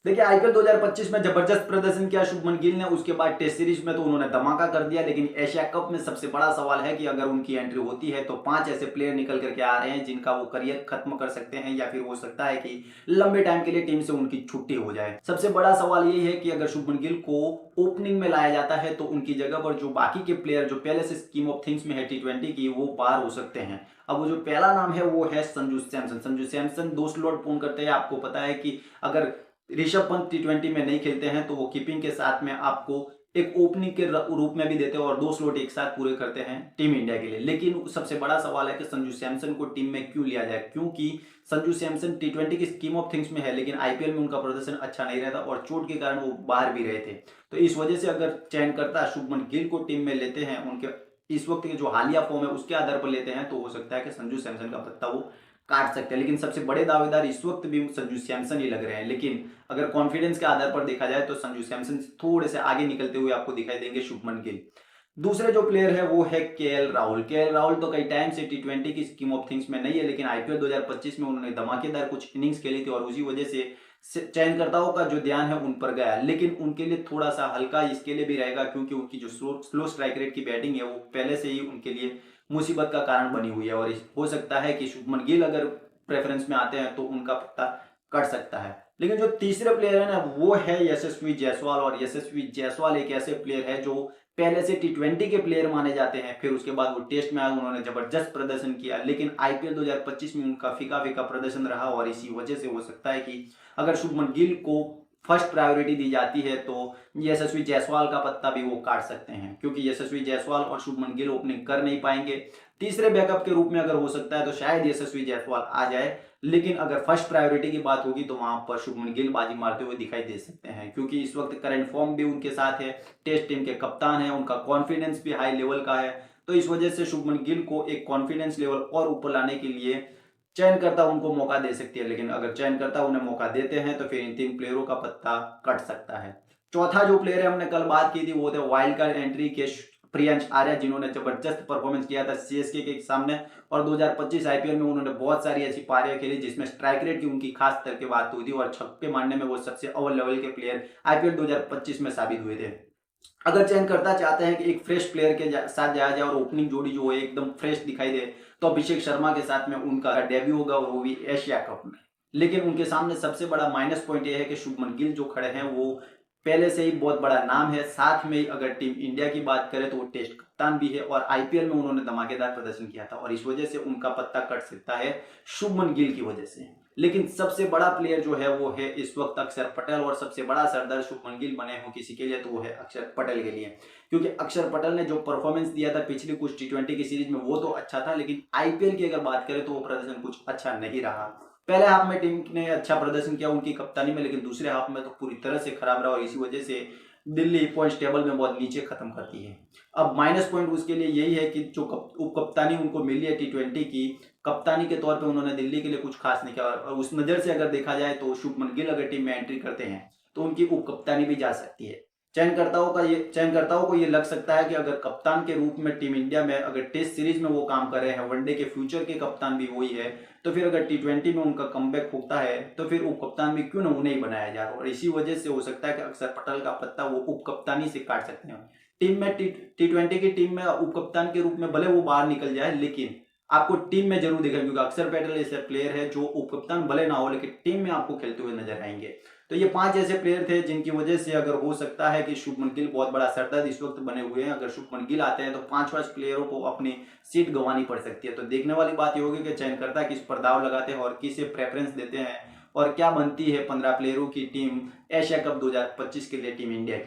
देखिए आईपीएल 2025 में जबरदस्त प्रदर्शन किया शुभमन गिल ने। उसके बाद टेस्ट सीरीज में तो उन्होंने धमाका कर दिया, लेकिन एशिया कप में सबसे बड़ा सवाल है कि अगर उनकी एंट्री होती है तो 5 ऐसे प्लेयर निकल करके आ रहे हैं जिनका वो करियर खत्म कर सकते हैं, या फिर हो सकता है कि लंबे टाइम के लिए टीम से उनकी छुट्टी हो जाए। सबसे बड़ा सवाल ये है कि अगर शुभमन गिल को ओपनिंग में लाया जाता है तो उनकी जगह पर जो बाकी के प्लेयर जो पहले से स्कीम ऑफ थिंग्स में है टी20 की, वो बाहर हो सकते हैं। अब वो जो पहला नाम है वो है संजू सैमसन। संजू सैमसन 2 स्लॉट पूर्ण करते हैं। आपको पता है कि अगर ऋषभ पंत टी20 में नहीं खेलते हैं तो वो कीपिंग के साथ में आपको एक ओपनिंग के रूप में भी देते हैं और 2 स्लॉट एक साथ पूरे करते हैं टीम इंडिया के लिए। लेकिन सबसे बड़ा सवाल है कि संजू सैमसन को टीम में क्यों लिया जाए, क्योंकि संजू सैमसन टी20 की स्कीम ऑफ थिंग्स में है, लेकिन आईपीएल में उनका प्रदर्शन अच्छा नहीं रहता और चोट के कारण वो बाहर भी रहे थे। तो इस वजह से अगर चयन करता शुभमन गिल को टीम में लेते हैं, उनके इस वक्त के जो हालिया फॉर्म है उसके आधार पर लेते हैं, तो हो सकता है कि संजू सैमसन का पत्ता वो काट सकते हैं। लेकिन सबसे बड़े दावेदार इस वक्त भी संजू सैमसन ही लग रहे हैं। लेकिन अगर कॉन्फिडेंस के आधार पर देखा जाए तो संजू सैमसन थोड़े से आगे निकलते हुए आपको दिखाई देंगे शुभमन गिल। दूसरे जो प्लेयर है वो है केएल राहुल। केएल राहुल तो कई टाइम से टी20 की स्कीम ऑफ थिंग्स में नहीं है, लेकिन आईपीएल 2025 में उन्होंने धमाकेदार कुछ इनिंग्स खेली थी और उसी वजह से चयनकर्ताओं का जो ध्यान है उन पर गया। लेकिन उनके लिए थोड़ा सा हल्का इसके लिए भी रहेगा क्योंकि उनकी जो स्लो स्ट्राइक रेट की बैटिंग है वो पहले से ही उनके लिए मुसीबत का कारण बनी हुई है, और हो सकता है कि शुभमन गिल अगर प्रेफरेंस में आते हैं तो उनका पत्ता कट सकता है। लेकिन जो तीसरे प्लेयर है ना वो है यशस्वी जायसवाल। और यशस्वी जायसवाल एक ऐसे प्लेयर है जो पहले से टी20 के प्लेयर माने जाते हैं, फिर उसके बाद वो टेस्ट में आए, उन्होंने जबरदस्त प्रदर्शन किया, लेकिन आईपीएल 2025 में उनका फीका फीका प्रदर्शन रहा और इसी वजह से हो सकता है कि अगर शुभमन गिल को फर्स्ट प्रायोरिटी दी जाती है तो यशस्वी जायसवाल का पत्ता भी वो काट सकते हैं, क्योंकि यशस्वी जायसवाल और शुभमन गिल ओपनिंग कर नहीं पाएंगे। तीसरे बैकअप के रूप में अगर हो सकता है तो शायद यशस्वी जायसवाल आ जाए, लेकिन अगर फर्स्ट प्रायोरिटी की बात होगी तो वहां पर शुभमन गिल बाजी मारते हुए दिखाई दे सकते हैं, क्योंकि इस वक्त करंट फॉर्म भी उनके साथ है, टेस्ट टीम के कप्तान है, उनका कॉन्फिडेंस भी हाई लेवल का है। तो इस वजह से शुभमन गिल को एक कॉन्फिडेंस लेवल और ऊपर लाने के लिए चयनकर्ता उनको मौका दे सकती है। लेकिन अगर चयनकर्ता उन्हें मौका देते हैं तो फिर इन 3 प्लेयरों का पत्ता कट सकता है। चौथा जो प्लेयर है हमने कल बात की थी वो थे वाइल्ड कार्ड एंट्री के प्रियंश आर्या, जिन्होंने जबरदस्त परफॉर्मेंस किया था सीएसके के सामने, और 2025 आईपीएल में उन्होंने बहुत सारी ऐसी पारियां खेली जिसमें स्ट्राइक रेट की उनकी खास करके बात हुई थी और छक्के मारने में वो सबसे अव्वल लेवल के प्लेयर आईपीएल 2025 में साबित हुए थे। अगर चयनकर्ता चाहते हैं कि एक फ्रेश प्लेयर के साथ जाया जाए और ओपनिंग जोड़ी जो है एकदम फ्रेश दिखाई दे, तो अभिषेक शर्मा के साथ में उनका डेब्यू होगा और वो भी एशिया कप में। लेकिन उनके सामने सबसे बड़ा माइनस पॉइंट ये है कि शुभमन गिल जो खड़े हैं वो पहले से ही बहुत बड़ा नाम है, साथ में अगर टीम इंडिया की बात करें तो वो टेस्ट कप्तान भी है और आईपीएल में उन्होंने धमाकेदार प्रदर्शन किया था, और इस वजह से उनका पत्ता कट सकता है शुभमन गिल की वजह से। लेकिन सबसे बड़ा प्लेयर जो है वो है इस वक्त अक्षर पटेल, और सबसे बड़ा सरदार शुभमन गिल बने हो किसी के लिए तो वो है अक्षर पटेल के लिए, क्योंकि अक्षर पटेल ने जो परफॉर्मेंस दिया था पिछली कुछ टी20 की सीरीज में वो तो अच्छा था, लेकिन आईपीएल की अगर बात करें तो वो प्रदर्शन कुछ अच्छा नहीं रहा। पहले हाफ में टीम ने अच्छा प्रदर्शन किया उनकी कप्तानी में, लेकिन दूसरे हाफ में तो पूरी तरह से खराब रहा और इसी वजह से दिल्ली पॉइंट्स टेबल में बहुत नीचे खत्म करती है। अब माइनस पॉइंट उसके लिए यही है कि जो उप कप्तानी उनको मिली है टी20 की, कप्तानी के तौर पे उन्होंने दिल्ली के लिए कुछ खास नहीं किया, और उस नज़र से अगर देखा जाए तो शुभमन गिल अगर टीम में एंट्री करते हैं तो उनकी उप कप्तानी भी जा सकती है। चयनकर्ताओं को ये लग सकता है कि अगर कप्तान के रूप में टीम इंडिया में अगर टेस्ट सीरीज में वो काम कर रहे हैं, वनडे के फ्यूचर के कप्तान भी वही है, तो फिर अगर टी20 में उनका कमबैक होता है तो फिर उप कप्तान भी क्यों ना उन्हें ही बनाया जाए, और इसी वजह से हो सकता है कि अक्षर पटेल का पत्ता वो उप कप्तानी से काट सकते हैं। टीम में टी20 की टीम में उप कप्तान के रूप में भले वो बाहर निकल जाए, लेकिन आपको टीम में जरूर दिखेगा, क्योंकि अक्षर पटेल ऐसे प्लेयर है जो उप कप्तान भले ना हो लेकिन टीम में आपको खेलते हुए नजर आएंगे। तो ये 5 ऐसे प्लेयर थे जिनकी वजह से अगर हो सकता है कि शुभमन गिल बहुत बड़ा सरदर्द इस वक्त बने हुए हैं। अगर शुभमन गिल आते हैं तो 5 प्लेयरों को अपनी सीट गंवानी पड़ सकती है। तो देखने वाली बात ये होगी कि चयनकर्ता किस पर दाव लगाते हैं और किसे प्रेफरेंस देते हैं, और क्या बनती है 15 प्लेयरों की टीम एशिया कप 2025 के लिए टीम इंडिया की।